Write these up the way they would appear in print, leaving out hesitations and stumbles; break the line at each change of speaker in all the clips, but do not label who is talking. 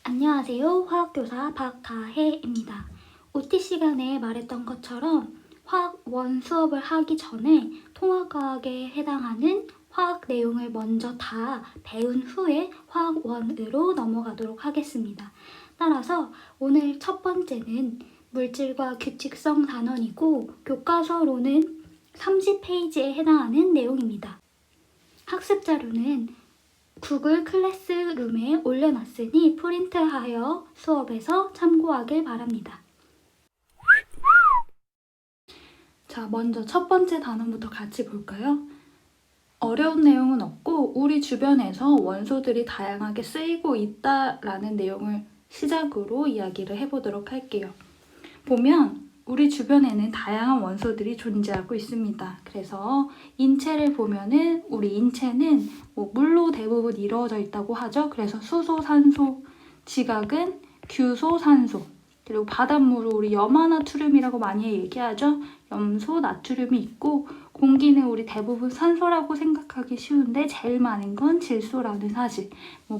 안녕하세요. 화학교사 박가혜입니다. OT 시간에 말했던 것처럼 화학 1 수업을 하기 전에 통합과학에 해당하는 화학 내용을 먼저 다 배운 후에 화학 1으로 넘어가도록 하겠습니다. 따라서 오늘 첫 번째는 물질과 규칙성 단원이고 교과서로는 30페이지에 해당하는 내용입니다. 학습 자료는 구글 클래스룸에 올려놨으니 프린트하여 수업에서 참고하길 바랍니다. 자, 먼저 첫 번째 단원부터 같이 볼까요? 어려운 내용은 없고 우리 주변에서 원소들이 다양하게 쓰이고 있다라는 내용을 시작으로 이야기를 해보도록 할게요. 보면 우리 주변에는 다양한 원소들이 존재하고 있습니다. 그래서 인체를 보면은 우리 인체는 물로 대부분 이루어져 있다고 하죠. 그래서 수소, 산소, 지각은 규소, 산소, 그리고 바닷물은 우리 염화나트륨이라고 많이 얘기하죠. 염소, 나트륨이 있고 공기는 우리 대부분 산소라고 생각하기 쉬운데 제일 많은 건 질소라는 사실.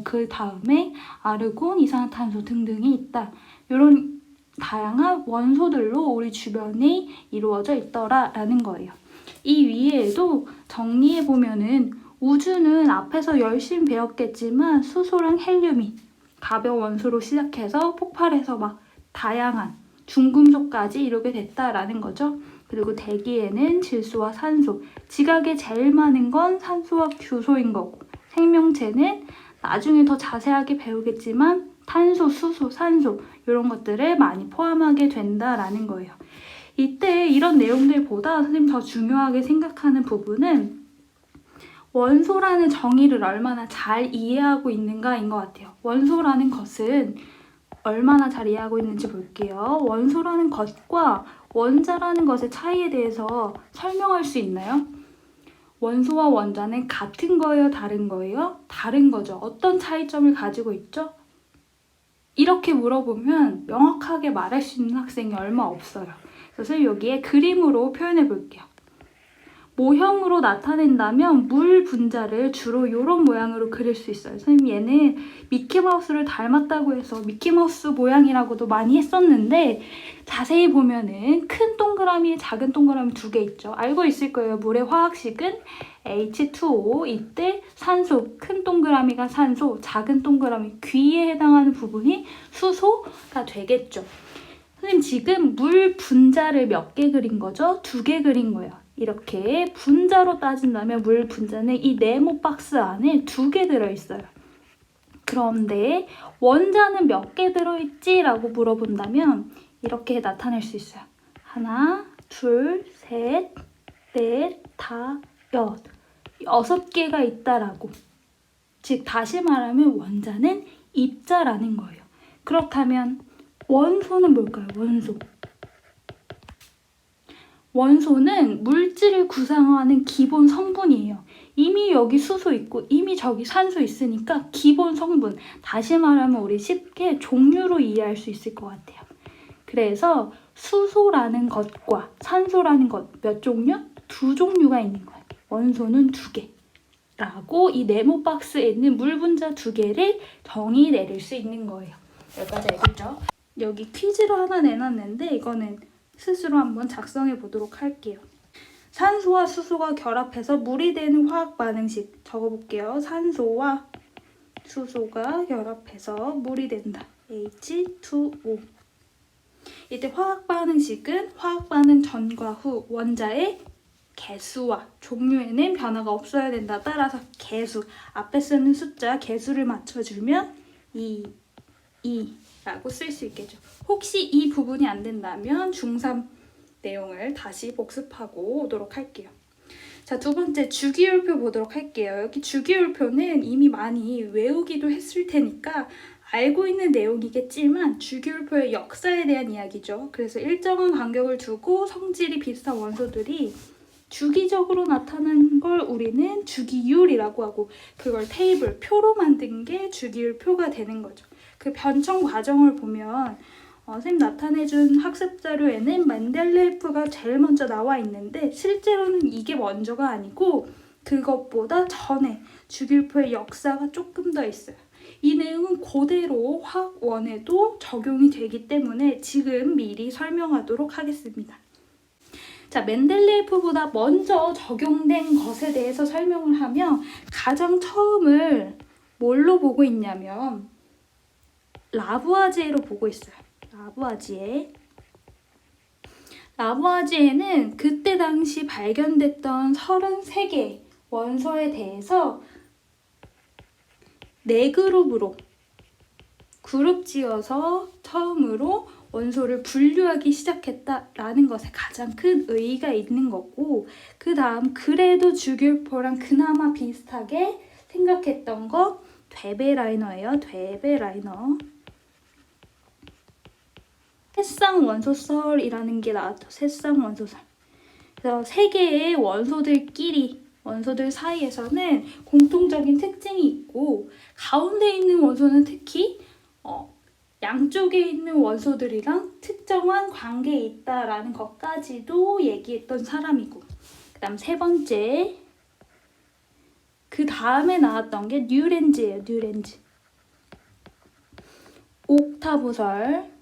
그 다음에 아르곤, 이산화탄소 등등이 있다. 이런 다양한 원소들로 우리 주변이 이루어져 있더라라는 거예요. 이 위에도 정리해보면은 우주는 앞에서 열심히 배웠겠지만 수소랑 헬륨이 가벼운 원소로 시작해서 폭발해서 막 다양한 중금속까지 이루게 됐다라는 거죠. 그리고 대기에는 질소와 산소, 지각에 제일 많은 건 산소와 규소인 거고 생명체는 나중에 더 자세하게 배우겠지만 탄소, 수소, 산소 이런 것들을 많이 포함하게 된다라는 거예요. 이때 이런 내용들보다 선생님 더 중요하게 생각하는 부분은 원소라는 정의를 얼마나 잘 이해하고 있는가인 것 같아요. 원소라는 것은 얼마나 잘 이해하고 있는지 볼게요. 원소라는 것과 원자라는 것의 차이에 대해서 설명할 수 있나요? 원소와 원자는 같은 거예요? 다른 거예요? 다른 거죠. 어떤 차이점을 가지고 있죠? 이렇게 물어보면 명확하게 말할 수 있는 학생이 얼마 없어요. 그래서 여기에 그림으로 표현해 볼게요. 모형으로 나타낸다면 물 분자를 주로 이런 모양으로 그릴 수 있어요. 선생님 얘는 미키마우스를 닮았다고 해서 미키마우스 모양이라고도 많이 했었는데 자세히 보면은 큰 동그라미, 작은 동그라미 두 개 있죠. 알고 있을 거예요. 물의 화학식은 H2O. 이때 산소, 큰 동그라미가 산소, 작은 동그라미 귀에 해당하는 부분이 수소가 되겠죠. 선생님 지금 물 분자를 몇 개 그린 거죠? 2개 그린 거예요. 이렇게 분자로 따진다면 물 분자는 이 네모 박스 안에 2개 들어있어요. 그런데 원자는 몇 개 들어있지? 라고 물어본다면 이렇게 나타낼 수 있어요. 하나, 둘, 셋, 넷, 다, 여. 6개가 있다라고. 즉 다시 말하면 원자는 입자라는 거예요. 그렇다면 원소는 뭘까요? 원소는 물질을 구성하는 기본 성분이에요. 이미 여기 수소 있고 이미 저기 산소 있으니까 기본 성분. 다시 말하면 우리 쉽게 종류로 이해할 수 있을 것 같아요. 그래서 수소라는 것과 산소라는 것 몇 종류? 2종류가 있는 거예요. 원소는 2개. 라고 이 네모 박스에 있는 물 분자 2개를 정의 내릴 수 있는 거예요. 여기까지 알겠죠? 여기 퀴즈를 하나 내놨는데 이거는 스스로 한번 작성해 보도록 할게요. 산소와 수소가 결합해서 물이 되는 화학 반응식 적어볼게요. 산소와 수소가 결합해서 물이 된다. H2O. 이때 화학 반응식은 화학 반응 전과 후 원자의 개수와 종류에는 변화가 없어야 된다. 따라서 개수, 앞에 쓰는 숫자 개수를 맞춰주면 2라고 쓸 수 있겠죠. 혹시 이 부분이 안 된다면 중3 내용을 다시 복습하고 오도록 할게요. 자, 두 번째 주기율표 보도록 할게요. 여기 주기율표는 이미 많이 외우기도 했을 테니까 알고 있는 내용이겠지만 주기율표의 역사에 대한 이야기죠. 그래서 일정한 간격을 두고 성질이 비슷한 원소들이 주기적으로 나타나는 걸 우리는 주기율이라고 하고 그걸 테이블, 표로 만든 게 주기율표가 되는 거죠. 그 변청 과정을 보면 선생님 나타내준 학습 자료에는 멘델레이프가 제일 먼저 나와 있는데 실제로는 이게 먼저가 아니고 그것보다 전에 주기율표의 역사가 조금 더 있어요. 이 내용은 그대로 화학원에도 적용이 되기 때문에 지금 미리 설명하도록 하겠습니다. 자, 멘델레예프보다 먼저 적용된 것에 대해서 설명을 하면 가장 처음을 뭘로 보고 있냐면 라부아지에로 보고 있어요. 라부아지에는 그때 당시 발견됐던 33개 원소에 대해서 4그룹으로 그룹지어서 처음으로 원소를 분류하기 시작했다라는 것에 가장 큰 의의가 있는 거고, 그 다음 그래도 주기율표랑 그나마 비슷하게 생각했던 거 되베라이너예요. 되베라이너. 새쌍원소설이라는 게 나왔죠. 새쌍원소설. 그래서 세 개의 원소들 사이에서는 공통적인 특징이 있고, 가운데 있는 원소는 특히 양쪽에 있는 원소들이랑 특정한 관계에 있다라는 것까지도 얘기했던 사람이고, 그 다음 세 번째, 그 다음에 나왔던 게 뉴렌즈예요. 뉴렌즈. 옥타브설.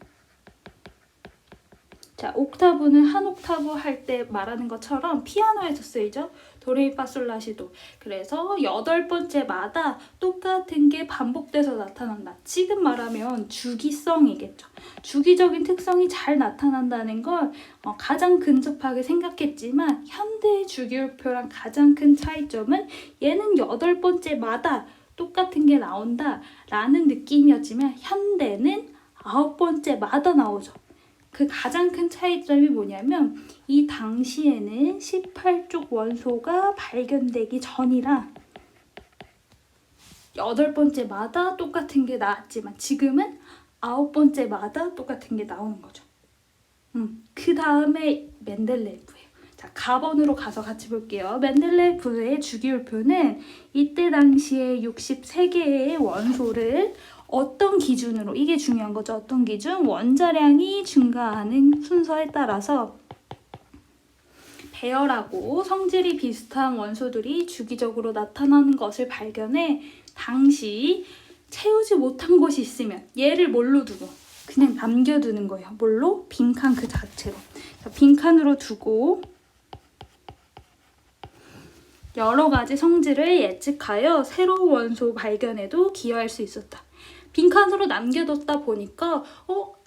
자, 옥타브는 한 옥타브 할 때 말하는 것처럼 피아노에서 쓰이죠. 도레미파솔라시도. 그래서 8번째마다 똑같은 게 반복돼서 나타난다. 지금 말하면 주기성이겠죠. 주기적인 특성이 잘 나타난다는 걸 가장 근접하게 생각했지만, 현대의 주기율표랑 가장 큰 차이점은 얘는 8번째마다 똑같은 게 나온다 라는 느낌이었지만, 현대는 9번째마다 나오죠. 그 가장 큰 차이점이 뭐냐면, 이 당시에는 18쪽 원소가 발견되기 전이라 8번째마다 똑같은 게 나왔지만, 지금은 9번째마다 똑같은 게 나오는 거죠. 그 다음에 멘델레예프예요. 자, 가번으로 가서 같이 볼게요. 멘델레예프의 주기율표는 이때 당시에 63개의 원소를 어떤 기준으로, 이게 중요한 거죠. 어떤 기준? 원자량이 증가하는 순서에 따라서 배열하고 성질이 비슷한 원소들이 주기적으로 나타나는 것을 발견해 당시 채우지 못한 곳이 있으면 얘를 뭘로 두고? 그냥 남겨두는 거예요. 뭘로? 빈칸 그 자체로. 빈칸으로 두고 여러 가지 성질을 예측하여 새로운 원소 발견에도 기여할 수 있었다. 빈칸으로 남겨뒀다 보니까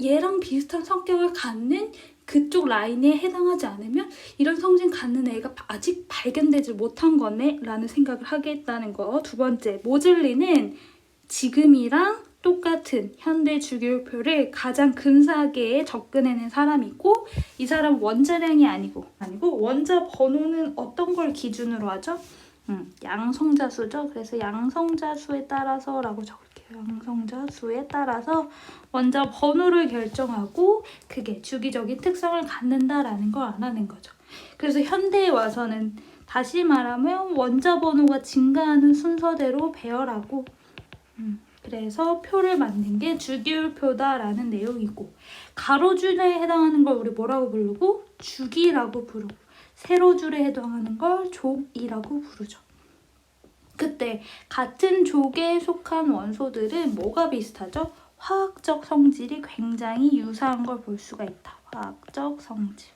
얘랑 비슷한 성격을 갖는 그쪽 라인에 해당하지 않으면 이런 성질 갖는 애가 아직 발견되지 못한 거네 라는 생각을 하게 했다는 거. 두 번째, 모즐리는 지금이랑 똑같은 현대 주기율표를 가장 근사하게 접근해낸 사람이고, 이 사람 원자량이 아니고 원자 번호는 어떤 걸 기준으로 하죠? 양성자수죠. 그래서 양성자수에 따라서 라고 적을게요. 양성자수에 따라서 원자 번호를 결정하고 그게 주기적인 특성을 갖는다라는 걸 알아낸 거죠. 그래서 현대에 와서는 다시 말하면 원자 번호가 증가하는 순서대로 배열하고 그래서 표를 만든 게 주기율표다라는 내용이고, 가로줄에 해당하는 걸 우리 뭐라고 부르고? 주기라고 부르고, 세로줄에 해당하는 걸 족이라고 부르죠. 그때 같은 족에 속한 원소들은 뭐가 비슷하죠? 화학적 성질이 굉장히 유사한 걸 볼 수가 있다. 화학적 성질.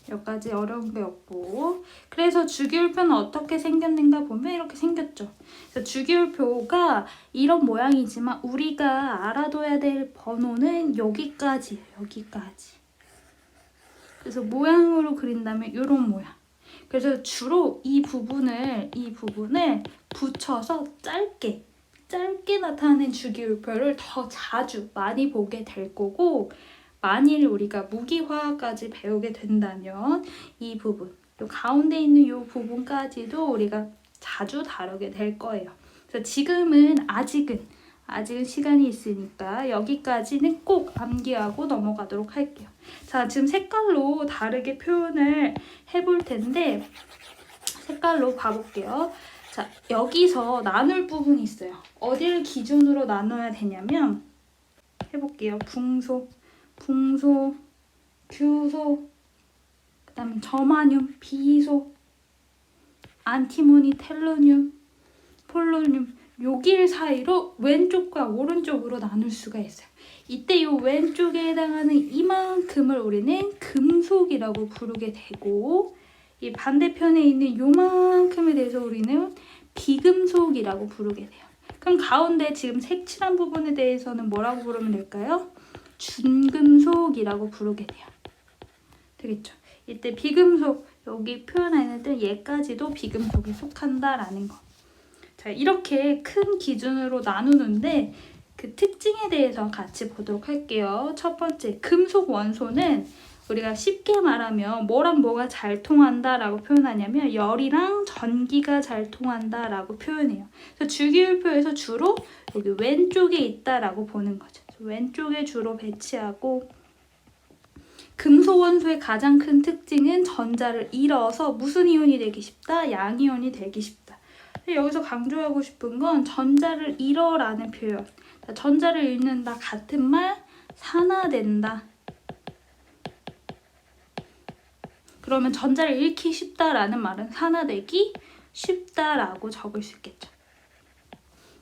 여기까지 어려운 게 없고, 그래서 주기율표는 어떻게 생겼는가 보면 이렇게 생겼죠. 그래서 주기율표가 이런 모양이지만 우리가 알아둬야 될 번호는 여기까지예요. 여기까지. 그래서 모양으로 그린다면 이런 모양. 그래서 주로 이 부분을 붙여서 짧게 나타내는 주기율표를 더 자주 많이 보게 될 거고, 만일 우리가 무기화학까지 배우게 된다면 이 부분, 요 가운데 있는 이 부분까지도 우리가 자주 다루게 될 거예요. 그래서 지금은 아직은 시간이 있으니까 여기까지는 꼭 암기하고 넘어가도록 할게요. 자, 지금 색깔로 다르게 표현을 해볼 텐데 색깔로 봐볼게요. 자, 여기서 나눌 부분이 있어요. 어디를 기준으로 나눠야 되냐면 해볼게요. 붕소, 규소, 그 다음에 저마늄, 비소, 안티모니, 텔루늄, 폴로늄 요 길 사이로 왼쪽과 오른쪽으로 나눌 수가 있어요. 이때 이 왼쪽에 해당하는 이만큼을 우리는 금속이라고 부르게 되고, 이 반대편에 있는 요만큼에 대해서 우리는 비금속이라고 부르게 돼요. 그럼 가운데 지금 색칠한 부분에 대해서는 뭐라고 부르면 될까요? 준금속이라고 부르게 돼요. 되겠죠? 이때 비금속, 여기 표현했는데 얘까지도 비금속에 속한다라는 거. 자, 이렇게 큰 기준으로 나누는데 그 특징에 대해서 같이 보도록 할게요. 첫 번째, 금속 원소는 우리가 쉽게 말하면 뭐랑 뭐가 잘 통한다라고 표현하냐면 열이랑 전기가 잘 통한다라고 표현해요. 그래서 주기율표에서 주로 여기 왼쪽에 있다라고 보는 거죠. 왼쪽에 주로 배치하고, 금속 원소의 가장 큰 특징은 전자를 잃어서 무슨 이온이 되기 쉽다? 양이온이 되기 쉽다. 여기서 강조하고 싶은 건 전자를 잃어라는 표현. 전자를 잃는다 같은 말 산화된다. 그러면 전자를 잃기 쉽다라는 말은 산화되기 쉽다라고 적을 수 있겠죠.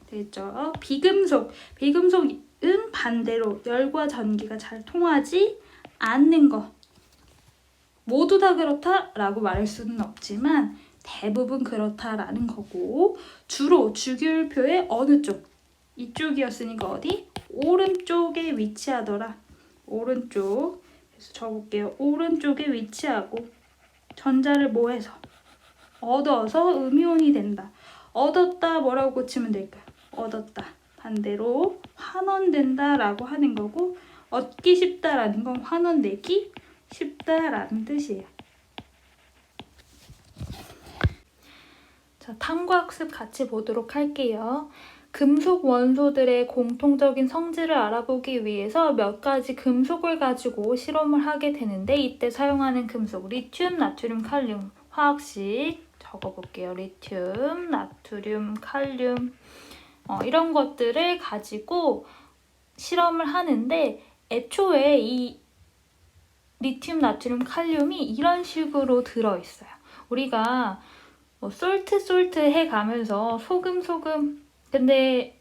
되겠죠? 비금속은 반대로 열과 전기가 잘 통하지 않는 거. 모두 다 그렇다라고 말할 수는 없지만 대부분 그렇다라는 거고, 주로 주기율표의 어느 쪽? 이쪽이었으니까 어디? 오른쪽에 위치하더라. 오른쪽. 그래서 적을게요. 오른쪽에 위치하고 전자를 뭐 해서? 얻어서 음이온이 된다. 얻었다 뭐라고 고치면 될까요? 얻었다. 반대로 환원된다 라고 하는 거고, 얻기 쉽다라는 건 환원되기 쉽다라는 뜻이에요. 자, 탐구학습 같이 보도록 할게요. 금속 원소들의 공통적인 성질을 알아보기 위해서 몇 가지 금속을 가지고 실험을 하게 되는데, 이때 사용하는 금속 리튬, 나트륨, 칼륨, 화학식 적어볼게요. 리튬, 나트륨, 칼륨 이런 것들을 가지고 실험을 하는데, 애초에 이 리튬, 나트륨, 칼륨이 이런 식으로 들어있어요. 우리가 솔트 해가면서 소금 근데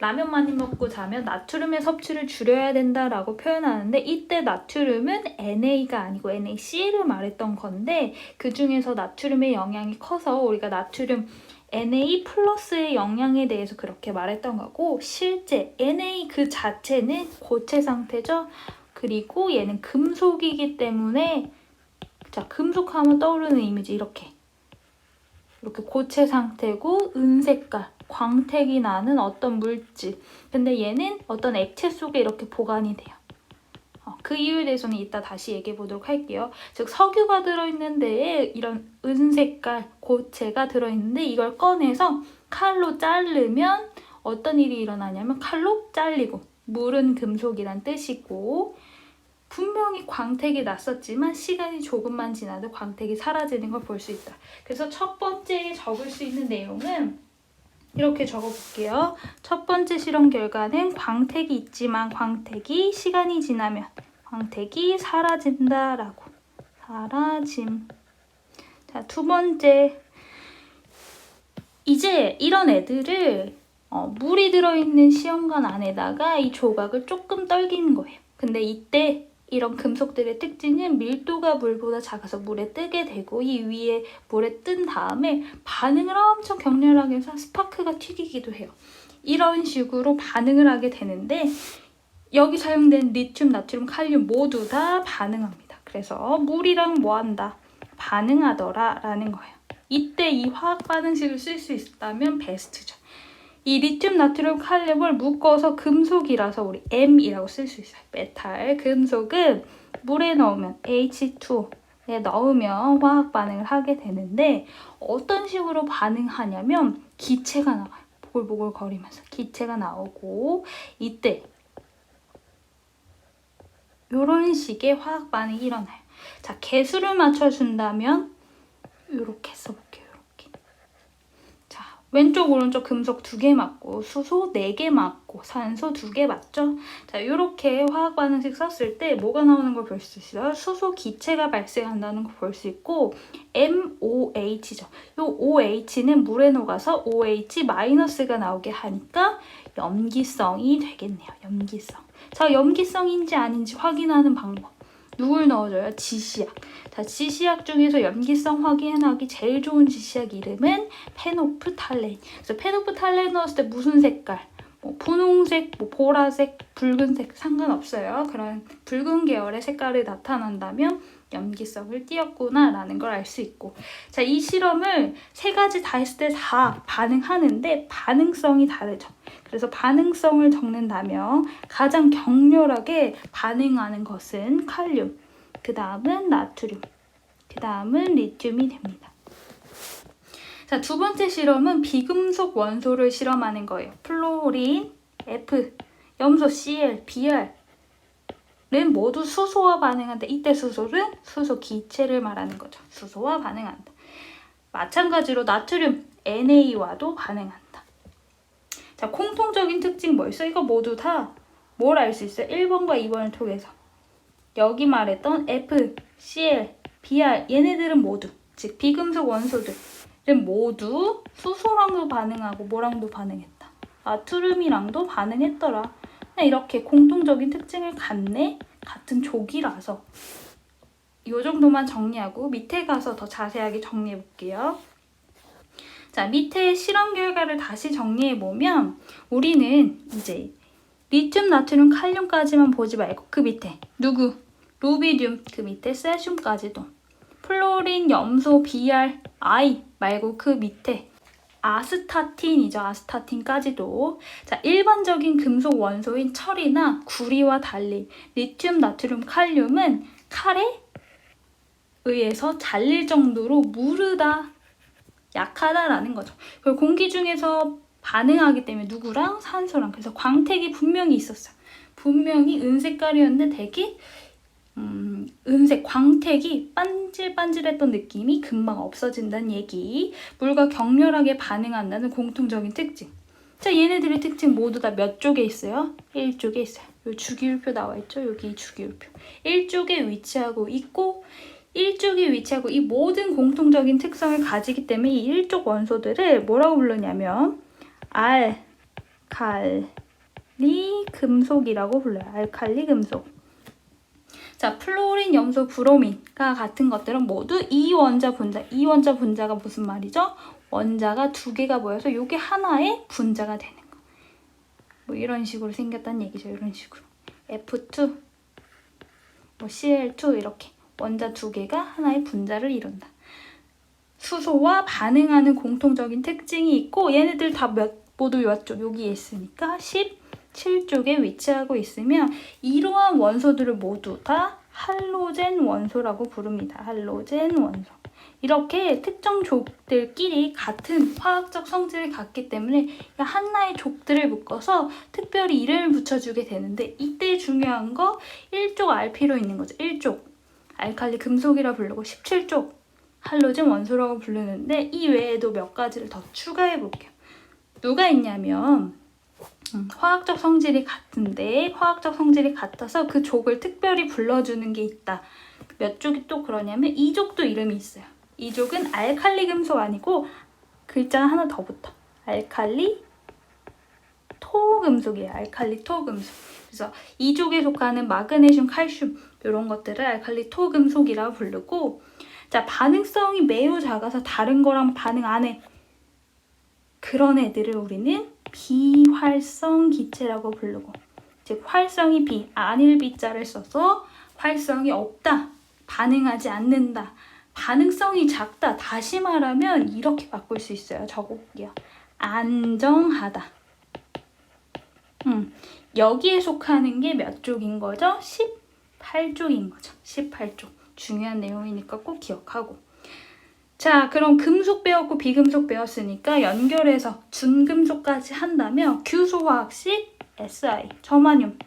라면 많이 먹고 자면 나트륨의 섭취를 줄여야 된다라고 표현하는데, 이때 나트륨은 NA가 아니고 NaCl을 말했던 건데, 그 중에서 나트륨의 영향이 커서 우리가 나트륨 Na 플러스의 영향에 대해서 그렇게 말했던 거고, 실제 Na 그 자체는 고체 상태죠. 그리고 얘는 금속이기 때문에, 자, 금속하면 떠오르는 이미지 이렇게 고체 상태고 은색깔, 광택이 나는 어떤 물질. 근데 얘는 어떤 액체 속에 이렇게 보관이 돼요. 그 이유에 대해서는 이따 다시 얘기해 보도록 할게요. 즉, 석유가 들어있는 데에 이런 은색깔 고체가 들어있는데, 이걸 꺼내서 칼로 자르면 어떤 일이 일어나냐면 칼로 잘리고, 물은 금속이란 뜻이고, 분명히 광택이 났었지만 시간이 조금만 지나도 광택이 사라지는 걸 볼 수 있다. 그래서 첫 번째 적을 수 있는 내용은 이렇게 적어볼게요. 첫 번째 실험 결과는 광택이 있지만 광택이 시간이 지나면 광택이 사라진다라고. 사라짐. 자, 두 번째. 이제 이런 애들을 물이 들어있는 시험관 안에다가 이 조각을 조금 떨기는 거예요. 근데 이때 이런 금속들의 특징은 밀도가 물보다 작아서 물에 뜨게 되고, 이 위에 물에 뜬 다음에 반응을 엄청 격렬하게 해서 스파크가 튀기기도 해요. 이런 식으로 반응을 하게 되는데, 여기 사용된 리튬, 나트륨, 칼륨 모두 다 반응합니다. 그래서 물이랑 뭐 한다? 반응하더라 라는 거예요. 이때 이 화학 반응식을 쓸 수 있다면 베스트죠. 이 리튬, 나트륨, 칼륨을 묶어서 금속이라서 우리 M이라고 쓸 수 있어요. 메탈, 금속은 물에 넣으면 H2에 넣으면 화학 반응을 하게 되는데, 어떤 식으로 반응하냐면 기체가 나와요. 보글보글 거리면서 기체가 나오고, 이때 이런 식의 화학 반응이 일어나요. 자, 개수를 맞춰준다면 이렇게 써볼게요. 이렇게. 자, 왼쪽 오른쪽 금속 2개 맞고 수소 4개 맞고 산소 2개 맞죠? 자, 이렇게 화학 반응식 썼을 때 뭐가 나오는 걸 볼 수 있어요? 수소 기체가 발생한다는 걸 볼 수 있고 MOH죠. 이 OH는 물에 녹아서 OH-가 나오게 하니까 염기성이 되겠네요. 염기성. 자, 염기성인지 아닌지 확인하는 방법. 누굴 넣어줘요? 지시약. 자, 지시약 중에서 염기성 확인하기 제일 좋은 지시약 이름은 페노프탈렌. 그래서 페노프탈렌 넣었을 때 무슨 색깔? 뭐 분홍색, 뭐 보라색, 붉은색 상관없어요. 그런 붉은 계열의 색깔이 나타난다면 염기성을 띄었구나라는 걸 알 수 있고, 자, 이 실험을 3가지 다 했을 때 다 반응하는데 반응성이 다르죠. 그래서 반응성을 적는다면 가장 격렬하게 반응하는 것은 칼륨, 그 다음은 나트륨, 그 다음은 리튬이 됩니다. 자, 2번째 실험은 비금속 원소를 실험하는 거예요. 플로린, F, 염소 Cl, Br 는 모두 수소와 반응한다. 이때 수소는 수소 기체를 말하는 거죠. 수소와 반응한다. 마찬가지로 나트륨 Na와도 반응한다. 자, 공통적인 특징 뭐 있어? 이거 모두 다 뭘 알 수 있어요? 1번과 2번을 통해서. 여기 말했던 F, Cl, Br 얘네들은 모두, 즉 비금속 원소들은 모두 수소랑도 반응하고 뭐랑도 반응했다. 나트륨이랑도 반응했더라. 이렇게 공통적인 특징을 갖네. 같은 족이라서. 이 정도만 정리하고 밑에 가서 더 자세하게 정리해 볼게요. 자, 밑에 실험 결과를 다시 정리해 보면 우리는 이제 리튬, 나트륨, 칼륨까지만 보지 말고 그 밑에 누구? 루비듐, 그 밑에 세슘까지도, 플로린, 염소, Br, I 말고 그 밑에 아스타틴이죠. 아스타틴까지도. 자, 일반적인 금속 원소인 철이나 구리와 달리 리튬, 나트륨, 칼륨은 칼에 의해서 잘릴 정도로 무르다, 약하다라는 거죠. 그리고 공기 중에서 반응하기 때문에 누구랑? 산소랑. 그래서 광택이 분명히 있었어요. 분명히 은색깔이었는데 되게 은색 광택이 반질반질했던 느낌이 금방 없어진다는 얘기. 물과 격렬하게 반응한다는 공통적인 특징. 자, 얘네들의 특징 모두 다 몇 쪽에 있어요? 1쪽에 있어요. 요 주기율표 나와 있죠? 여기 주기율표. 1쪽에 위치하고 있고, 1쪽에 위치하고 이 모든 공통적인 특성을 가지기 때문에 이 1쪽 원소들을 뭐라고 불렀냐면 알칼리 금속이라고 불러요. 알칼리 금속. 자, 플로린, 염소, 브로민과 같은 것들은 모두 이원자 분자. 이원자 분자가 무슨 말이죠? 원자가 2개가 모여서 이게 하나의 분자가 되는 거. 뭐 이런 식으로 생겼다는 얘기죠. 이런 식으로. F2, 뭐 Cl2 이렇게 원자 2개가 하나의 분자를 이룬다. 수소와 반응하는 공통적인 특징이 있고 얘네들 다 모두 몇쪽 여기에 있으니까 17쪽에 위치하고 있으며 이러한 원소들을 모두 다 할로젠 원소라고 부릅니다. 할로젠 원소. 이렇게 특정 족들끼리 같은 화학적 성질을 갖기 때문에 하나의 족들을 묶어서 특별히 이름을 붙여주게 되는데 이때 중요한 거 1쪽 RP로 있는 거죠. 1쪽 알칼리 금속이라 부르고 17쪽 할로젠 원소라고 부르는데 이 외에도 몇 가지를 더 추가해 볼게요. 누가 있냐면 화학적 성질이 같은데 화학적 성질이 같아서 그 족을 특별히 불러주는 게 있다. 몇 족이 또 그러냐면 이 족도 이름이 있어요. 이 족은 알칼리 금속 아니고 글자 하나 더 붙어. 알칼리 토금속이에요. 알칼리 토금속. 그래서 이 족에 속하는 마그네슘, 칼슘 이런 것들을 알칼리 토금속이라고 부르고, 자, 반응성이 매우 작아서 다른 거랑 반응 안 해. 그런 애들을 우리는 비활성 기체라고 부르고, 즉 활성이 비, 아닐 비자를 써서 활성이 없다, 반응하지 않는다, 반응성이 작다. 다시 말하면 이렇게 바꿀 수 있어요. 적어볼게요. 안정하다. 여기에 속하는 게 몇 쪽인 거죠? 18쪽인 거죠. 18쪽. 중요한 내용이니까 꼭 기억하고. 자, 그럼 금속 배웠고 비금속 배웠으니까 연결해서 준금속까지 한다면 규소화학식 Si, 저마늄,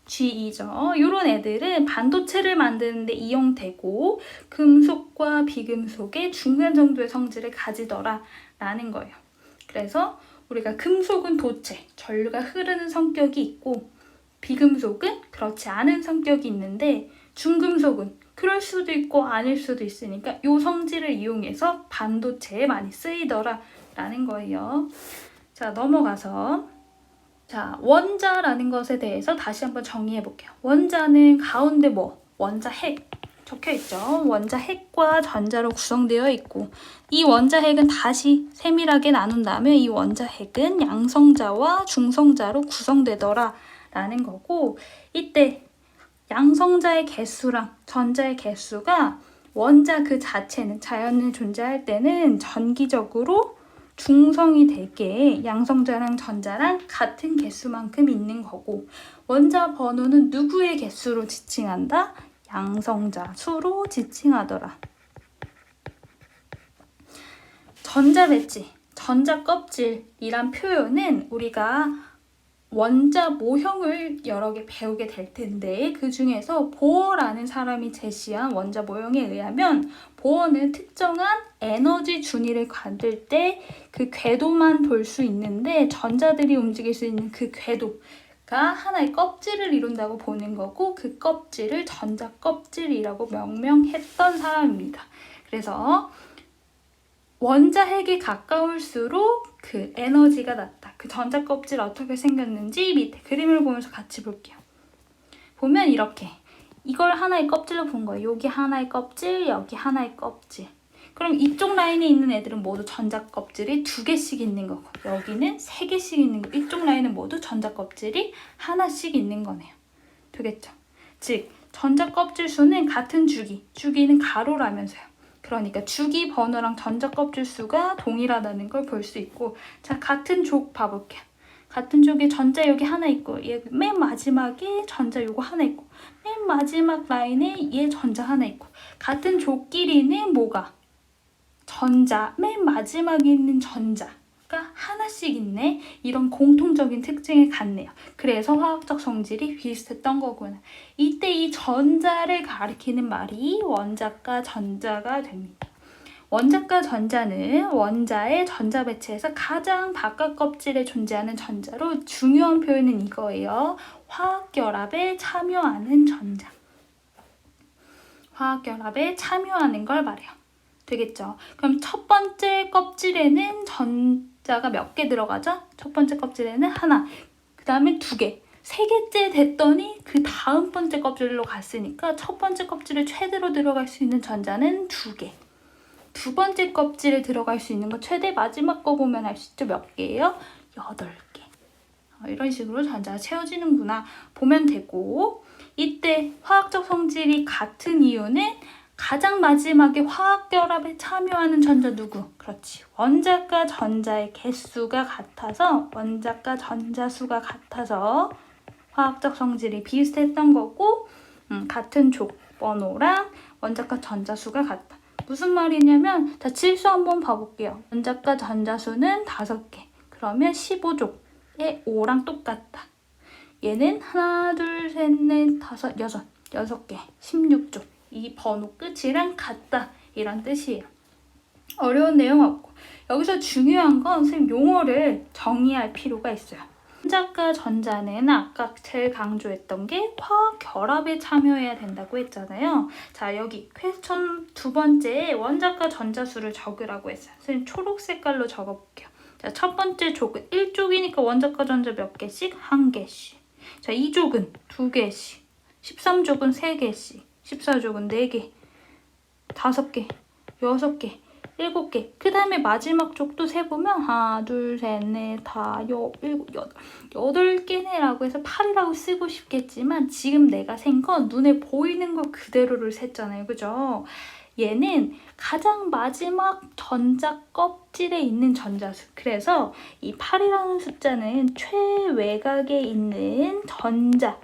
Ge2죠. 이런 애들은 반도체를 만드는 데 이용되고 금속과 비금속의 중간 정도의 성질을 가지더라 라는 거예요. 그래서 우리가 금속은 도체, 전류가 흐르는 성격이 있고 비금속은 그렇지 않은 성격이 있는데 중금속은 그럴 수도 있고 아닐 수도 있으니까 이 성질을 이용해서 반도체에 많이 쓰이더라 라는 거예요. 자, 넘어가서 자, 원자라는 것에 대해서 다시 한번 정리해 볼게요. 원자는 가운데 원자 핵 적혀 있죠. 원자 핵과 전자로 구성되어 있고 이 원자 핵은 다시 세밀하게 나눈다면 이 원자 핵은 양성자와 중성자로 구성되더라 라는 거고, 이때 양성자의 개수랑 전자의 개수가 원자 그 자체는 자연에 존재할 때는 전기적으로 중성이 되게 양성자랑 전자랑 같은 개수만큼 있는 거고, 원자 번호는 누구의 개수로 지칭한다? 양성자 수로 지칭하더라. 전자 배지, 전자 껍질이란 표현은 우리가 원자 모형을 여러 개 배우게 될 텐데 그 중에서 보어라는 사람이 제시한 원자 모형에 의하면 보어는 특정한 에너지 준위를 가질 때 그 궤도만 돌 수 있는데 전자들이 움직일 수 있는 그 궤도가 하나의 껍질을 이룬다고 보는 거고, 그 껍질을 전자 껍질이라고 명명했던 사람입니다. 그래서 원자 핵에 가까울수록 그 에너지가 낮다. 그 전자 껍질 어떻게 생겼는지 밑에 그림을 보면서 같이 볼게요. 보면 이렇게 이걸 하나의 껍질로 본 거예요. 여기 하나의 껍질, 여기 하나의 껍질. 그럼 이쪽 라인에 있는 애들은 모두 전자 껍질이 2개씩 있는 거고, 여기는 3개씩 있는 거고, 이쪽 라인은 모두 전자 껍질이 하나씩 있는 거네요. 되겠죠? 즉 전자 껍질 수는 같은 주기는 가로라면서요. 그러니까 주기 번호랑 전자 껍질 수가 동일하다는 걸 볼 수 있고, 자, 같은 족 봐볼게요. 같은 족에 전자 여기 하나 있고, 얘 맨 마지막에 전자 요거 하나 있고, 맨 마지막 라인에 얘 전자 하나 있고, 같은 족끼리는 뭐가? 전자, 맨 마지막에 있는 전자가 하나씩 있네. 이런 공통적인 특징을 갖네요. 그래서 화학적 성질이 비슷했던 거구나. 이때 이 전자를 가리키는 말이 원자과 전자가 됩니다. 원자과 전자는 원자의 전자 배치에서 가장 바깥 껍질에 존재하는 전자로 중요한 표현은 이거예요. 화학결합에 참여하는 전자. 화학결합에 참여하는 걸 말해요. 되겠죠? 그럼 첫 번째 껍질에는 전자가 몇 개 들어가죠? 첫 번째 껍질에는 하나, 그 다음에 2개, 3개째 됐더니 그 다음 번째 껍질로 갔으니까 첫 번째 껍질에 최대로 들어갈 수 있는 전자는 2개. 두 번째 껍질에 들어갈 수 있는 거 최대 마지막 거 보면 알 수 있죠? 몇 개예요? 8개. 이런 식으로 전자가 채워지는구나 보면 되고, 이때 화학적 성질이 같은 이유는 가장 마지막에 화학결합에 참여하는 전자 누구? 그렇지. 원자과 전자의 개수가 같아서, 원자과 전자 수가 같아서 화학적 성질이 비슷했던 거고, 같은 족번호랑 원자과 전자 수가 같다. 무슨 말이냐면, 자, 질소 한번 봐볼게요. 원자과 전자 수는 5개. 그러면 15족에 5랑 똑같다. 얘는 하나, 둘, 셋, 넷, 다섯, 여섯. 6개. 16족. 이 번호 끝이랑 같다. 이런 뜻이에요. 어려운 내용 없고. 여기서 중요한 건 선생님 용어를 정의할 필요가 있어요. 원자과 전자는 아까 제일 강조했던 게 화학 결합에 참여해야 된다고 했잖아요. 자, 여기 퀘스천 2번째에 원자과 전자수를 적으라고 했어요. 선생님 초록 색깔로 적어볼게요. 자, 첫 번째 족은 1족이니까 원자과 전자 몇 개씩? 1개씩. 자, 2족은 2개씩. 13족은 3개씩. 14족은 4개, 5개, 6개, 7개. 그 다음에 마지막 족도 세보면 하나, 둘, 셋, 넷, 다, 일곱, 여덟. 8개네라고 해서 8이라고 쓰고 싶겠지만 지금 내가 센 건 눈에 보이는 거 그대로를 셌잖아요. 그죠? 얘는 가장 마지막 전자 껍질에 있는 전자수. 그래서 이 8이라는 숫자는 최외곽에 있는 전자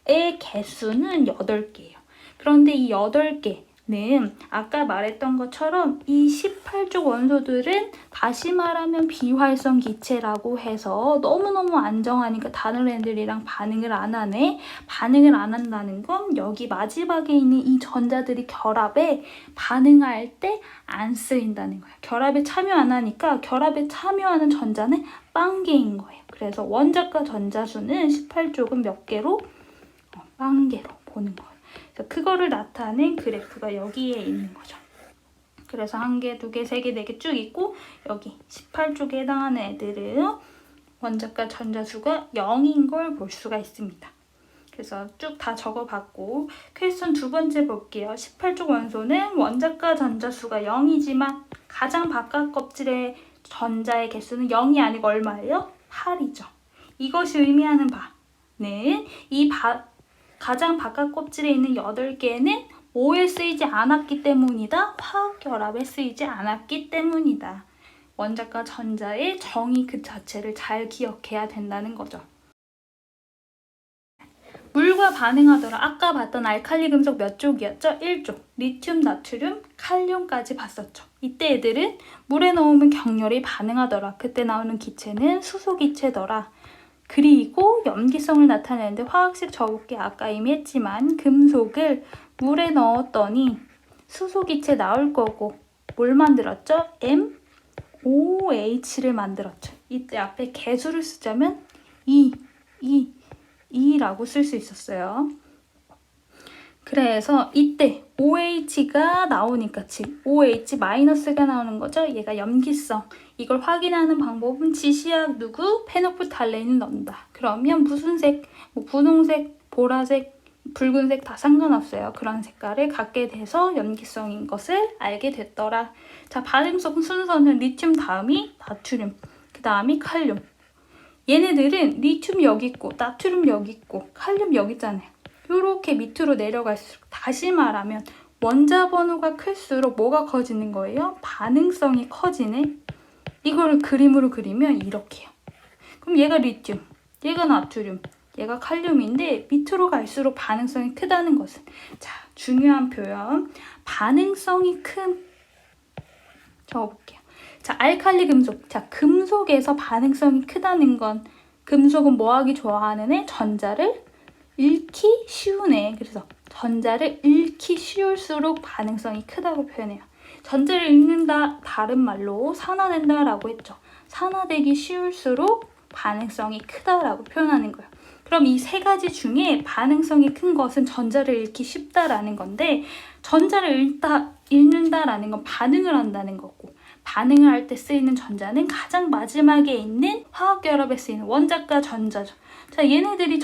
의 개수는 8개예요. 그런데 이 8개 는 아까 말했던 것처럼 이 18족 원소들은 다시 말하면 비활성 기체라고 해서 너무너무 안정하니까 다른 애들이랑 반응을 안 하네. 반응을 안 한다는 건 여기 마지막에 있는 이 전자들이 결합에 반응할 때 안 쓰인다는 거예요. 결합에 참여 안 하니까 결합에 참여하는 전자는 빵개인 거예요. 그래서 원자과 전자수는 18족은 몇 개로? 빵개로 보는 거예요. 그래서 그거를 나타낸 그래프가 여기에 있는 거죠. 그래서 1개, 2개, 3개, 4개 쭉 있고 여기 18쪽에 해당하는 애들은 원자과 전자수가 0인 걸 볼 수가 있습니다. 그래서 쭉 다 적어봤고 퀘스천 두 번째 볼게요. 18쪽 원소는 원자과 전자수가 0이지만 가장 바깥 껍질의 전자의 개수는 0이 아니고 얼마예요? 8이죠. 이것이 의미하는 바는 가장 바깥 껍질에 있는 8개는 뭐에 쓰이지 않았기 때문이다. 화학결합에 쓰이지 않았기 때문이다. 원자과 전자의 정의 그 자체를 잘 기억해야 된다는 거죠. 물과 반응하더라. 아까 봤던 알칼리 금속 몇 쪽이었죠? 1쪽. 리튬, 나트륨, 칼륨까지 봤었죠. 이때 애들은 물에 넣으면 격렬히 반응하더라. 그때 나오는 기체는 수소기체더라. 그리고 염기성을 나타내는데 화학식 저볼게 아까 이미 했지만 금속을 물에 넣었더니 수소기체 나올 거고 뭘 만들었죠? MOH를 만들었죠. 이때 앞에 개수를 쓰자면 2라고 쓸 수 있었어요. 그래서 이때 OH가 나오니까 즉 OH-가 나오는 거죠. 얘가 염기성. 이걸 확인하는 방법은 지시약 누구? 페노프탈레인을 넣는다. 그러면 무슨 색? 뭐 분홍색, 보라색, 붉은색 다 상관없어요. 그런 색깔을 갖게 돼서 염기성인 것을 알게 됐더라. 자, 반응성 순서는 리튬 다음이 나트륨, 그 다음이 칼륨. 얘네들은 리튬 여기 있고 나트륨 여기 있고 칼륨 여기 있잖아요. 이렇게 밑으로 내려갈수록 다시 말하면 원자 번호가 클수록 뭐가 커지는 거예요? 반응성이 커지네. 이거를 그림으로 그리면 이렇게요. 그럼 얘가 리튬, 얘가 나트륨, 얘가 칼륨인데 밑으로 갈수록 반응성이 크다는 것은 자, 중요한 표현. 반응성이 큰 적어볼게요. 자, 알칼리 금속. 자, 금속에서 반응성이 크다는 건 금속은 뭐 하기 좋아하는 애? 전자를 잃기 쉬운 애. 그래서 전자를 잃기 쉬울수록 반응성이 크다고 표현해요. 전자를 잃는다, 다른 말로 산화된다라고 했죠. 산화되기 쉬울수록 반응성이 크다라고 표현하는 거예요. 그럼 이 세 가지 중에 반응성이 큰 것은 전자를 잃기 쉽다라는 건데 전자를 잃는다라는 건 반응을 한다는 거고 반응을 할 때 쓰이는 전자는 가장 마지막에 있는 화학결합에 쓰이는 원자과 전자죠. 자, 얘네들이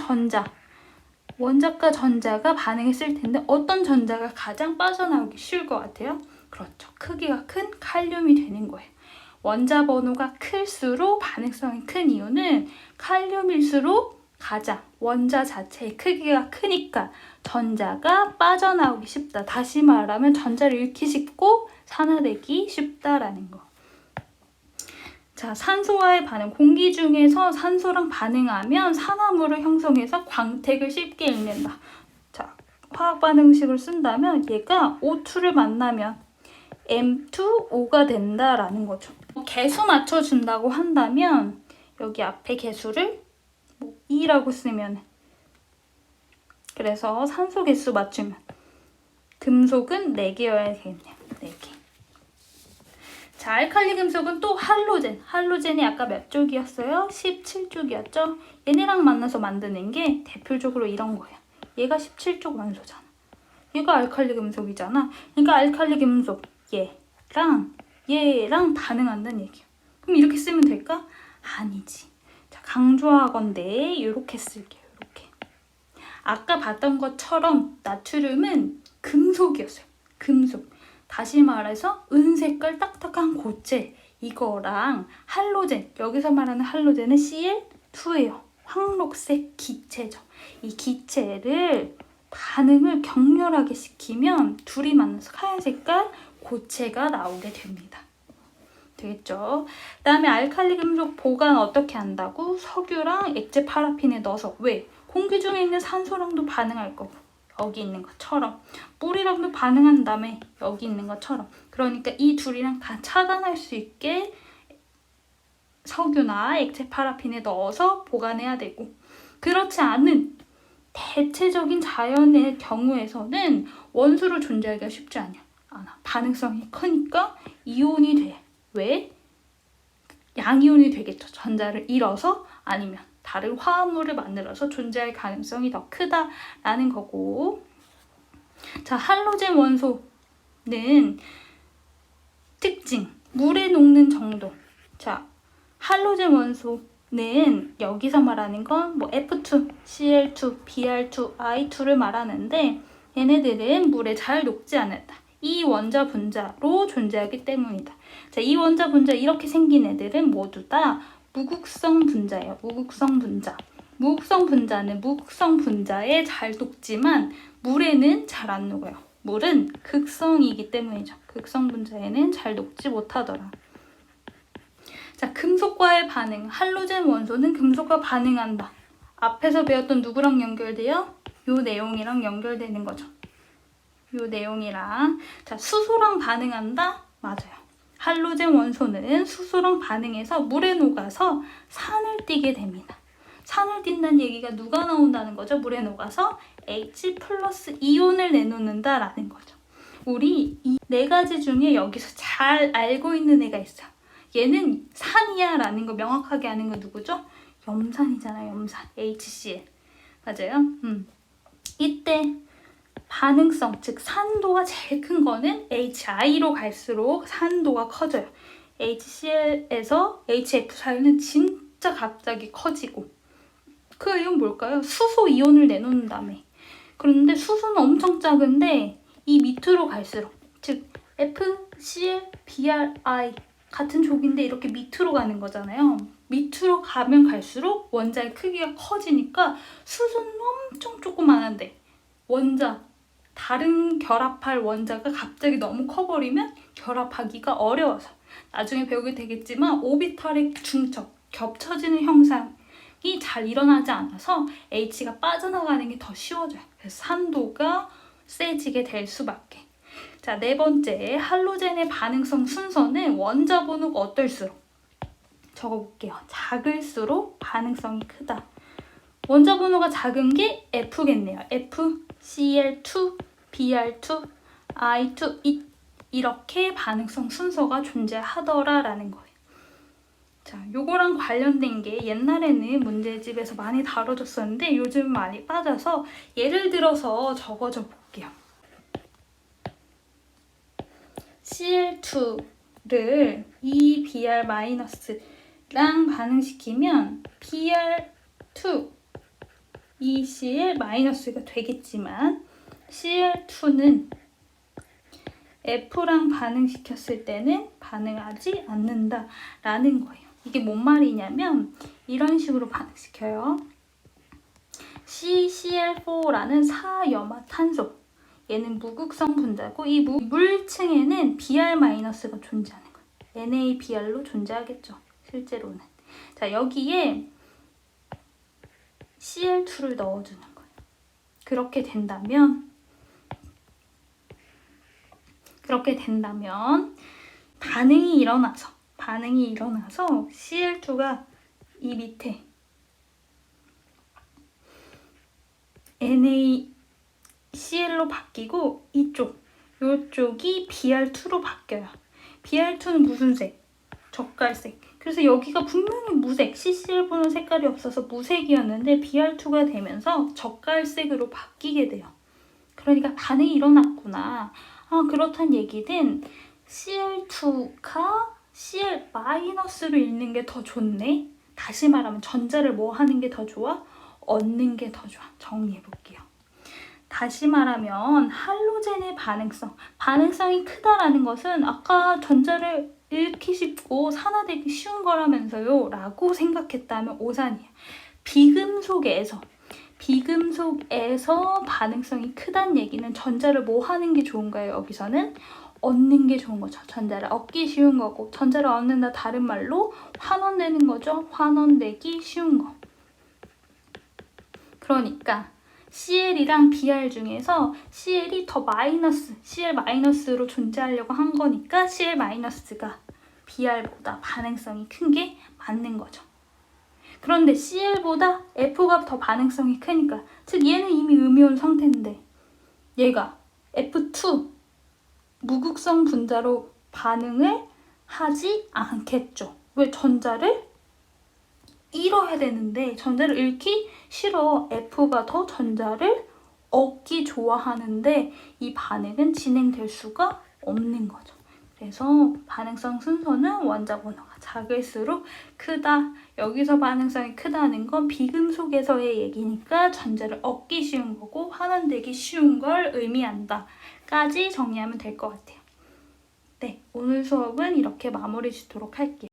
원자과 전자가 반응했을 텐데 어떤 전자가 가장 빠져나오기 쉬울 것 같아요? 그렇죠. 크기가 큰 칼륨이 되는 거예요. 원자 번호가 클수록 반응성이 큰 이유는 칼륨일수록 가장 원자 자체의 크기가 크니까 전자가 빠져나오기 쉽다. 다시 말하면 전자를 잃기 쉽고 산화되기 쉽다라는 거. 자, 산소와의 반응. 공기 중에서 산소랑 반응하면 산화물을 형성해서 광택을 쉽게 잃는다. 자, 화학 반응식을 쓴다면 얘가 O2를 만나면 M2O가 된다라는 거죠. 개수 맞춰준다고 한다면 여기 앞에 개수를 2라고 쓰면 그래서 산소 개수 맞추면 금속은 4개여야 되겠네요. 4개. 자, 알칼리 금속은 또 할로젠. 할로젠이 아까 몇 쪽이었어요? 17쪽이었죠? 얘네랑 만나서 만드는 게 대표적으로 이런 거예요. 얘가 17쪽 원소잖아. 얘가 알칼리 금속이잖아. 그러니까 알칼리 금속 얘랑 반응한다는 얘기예요. 그럼 이렇게 쓰면 될까? 아니지. 자, 강조하건대 이렇게 쓸게요. 이렇게. 아까 봤던 것처럼 나트륨은 금속이었어요. 금속. 다시 말해서 은색깔 딱딱한 고체 이거랑 할로젠, 여기서 말하는 할로젠은 Cl2예요. 황록색 기체죠. 이 기체를 반응을 격렬하게 시키면 둘이 만나서 하얀 색깔 고체가 나오게 됩니다. 되겠죠? 그 다음에 알칼리 금속 보관 어떻게 한다고? 석유랑 액체 파라핀에 넣어서. 왜? 공기 중에 있는 산소랑도 반응할 거고 여기 있는 것처럼. 물이랑도 반응한 다음에 여기 있는 것처럼. 그러니까 이 둘이랑 다 차단할 수 있게 석유나 액체 파라핀에 넣어서 보관해야 되고, 그렇지 않은 대체적인 자연의 경우에서는 원수로 존재하기가 쉽지 않아. 반응성이 크니까 이온이 돼. 왜? 양이온이 되겠죠. 전자를 잃어서 아니면 다른 화합물을 만들어서 존재할 가능성이 더 크다라는 거고. 자, 할로젠 원소는 특징, 물에 녹는 정도. 자, 할로젠 원소는 여기서 말하는 건 뭐 F2, Cl2, Br2, I2를 말하는데 얘네들은 물에 잘 녹지 않는다. 이 원자 분자로 존재하기 때문이다. 자, 이 원자 분자 이렇게 생긴 애들은 모두 다 무극성 분자예요. 무극성 분자. 무극성 분자는 무극성 분자에 잘 녹지만 물에는 잘 안 녹아요. 물은 극성이기 때문이죠. 극성 분자에는 잘 녹지 못하더라. 자, 금속과의 반응. 할로젠 원소는 금속과 반응한다. 앞에서 배웠던 누구랑 연결돼요? 요 내용이랑 연결되는 거죠. 요 내용이랑. 자, 수소랑 반응한다? 맞아요. 할로젠 원소는 수소랑 반응해서 물에 녹아서 산을 띠게 됩니다. 산을 띈다는 얘기가 누가 나온다는 거죠? 물에 녹아서 H 플러스 이온을 내놓는다라는 거죠. 우리 이 네 가지 중에 여기서 잘 알고 있는 애가 있어. 얘는 산이야 라는 거 명확하게 아는 거 누구죠? 염산이잖아요. 염산. HCl. 맞아요. 이때 반응성, 즉 산도가 제일 큰 거는 HI로 갈수록 산도가 커져요. HCl에서 HF 사이는 진짜 갑자기 커지고. 그 이유는 뭘까요? 수소 이온을 내놓는다며. 그런데 수소는 엄청 작은데 이 밑으로 갈수록, 즉 FCl, BrI 같은 족인데 이렇게 밑으로 가는 거잖아요. 밑으로 가면 갈수록 원자의 크기가 커지니까 수소는 엄청 조그만한데 원자, 다른 결합할 원자가 갑자기 너무 커버리면 결합하기가 어려워서, 나중에 배우게 되겠지만 오비탈의 중첩, 겹쳐지는 현상이 잘 일어나지 않아서 H가 빠져나가는 게 더 쉬워져요. 그래서 산도가 세지게 될 수밖에. 자, 네 번째, 할로젠의 반응성 순서는 원자 번호가 어떨수록, 적어볼게요. 작을수록 반응성이 크다. 원자 번호가 작은 게 F겠네요. F, Cl2, Br2, I2, 이렇게 반응성 순서가 존재하더라라는 거예요. 자, 요거랑 관련된 게 옛날에는 문제집에서 많이 다뤄졌었는데 요즘 많이 빠져서 예를 들어서 적어줘 볼게요. Cl2를 이 Br-랑 반응시키면 Br2 이 Cl-가 되겠지만 Cl2는 F랑 반응시켰을 때는 반응하지 않는다라는 거예요. 이게 뭔 말이냐면 이런 식으로 반응시켜요. CCl4라는 사염화탄소, 얘는 무극성 분자고 이 물층에는 Br-가 존재하는 거예요. NaBr로 존재하겠죠. 실제로는. 자, 여기에 Cl2를 넣어주는 거예요. 그렇게 된다면 반응이 일어나서 Cl2가 이 밑에 NaCl로 바뀌고 요쪽이 Br2로 바뀌어요. Br2는 무슨 색? 젓갈색. 그래서 여기가 분명히 무색, CCl4는 색깔이 없어서 무색이었는데 Br2가 되면서 젓갈색으로 바뀌게 돼요. 그러니까 반응이 일어났구나. 그렇단 얘기는 Cl2가 Cl-로 읽는 게 더 좋네? 다시 말하면 전자를 뭐 하는 게 더 좋아? 얻는 게 더 좋아. 정리해볼게요. 다시 말하면 할로젠의 반응성이 크다라는 것은 아까 전자를 잃기 쉽고 산화되기 쉬운 거라면서요 라고 생각했다면 오산이에요. 비금속에서 반응성이 크다는 얘기는 전자를 뭐 하는 게 좋은가요? 여기서는 얻는 게 좋은 거죠. 전자를 얻기 쉬운 거고, 전자를 얻는다 다른 말로 환원되는 거죠. 환원되기 쉬운 거. 그러니까 CL이랑 BR 중에서 CL이 더 마이너스, CL 마이너스로 존재하려고 한 거니까 CL 마이너스가 BR보다 반응성이 큰 게 맞는 거죠. 그런데 CL보다 F가 더 반응성이 크니까, 즉 얘는 이미 음이온 상태인데 얘가 F2 무극성 분자로 반응을 하지 않겠죠. 왜? 전자를 잃어야 되는데 전자를 잃기 싫어. F가 더 전자를 얻기 좋아하는데 이 반응은 진행될 수가 없는 거죠. 그래서 반응성 순서는 원자 번호가 작을수록 크다. 여기서 반응성이 크다는 건 비금속에서의 얘기니까 전자를 얻기 쉬운 거고 환원되기 쉬운 걸 의미한다. 까지 정리하면 될 것 같아요. 네, 오늘 수업은 이렇게 마무리 짓도록 할게요.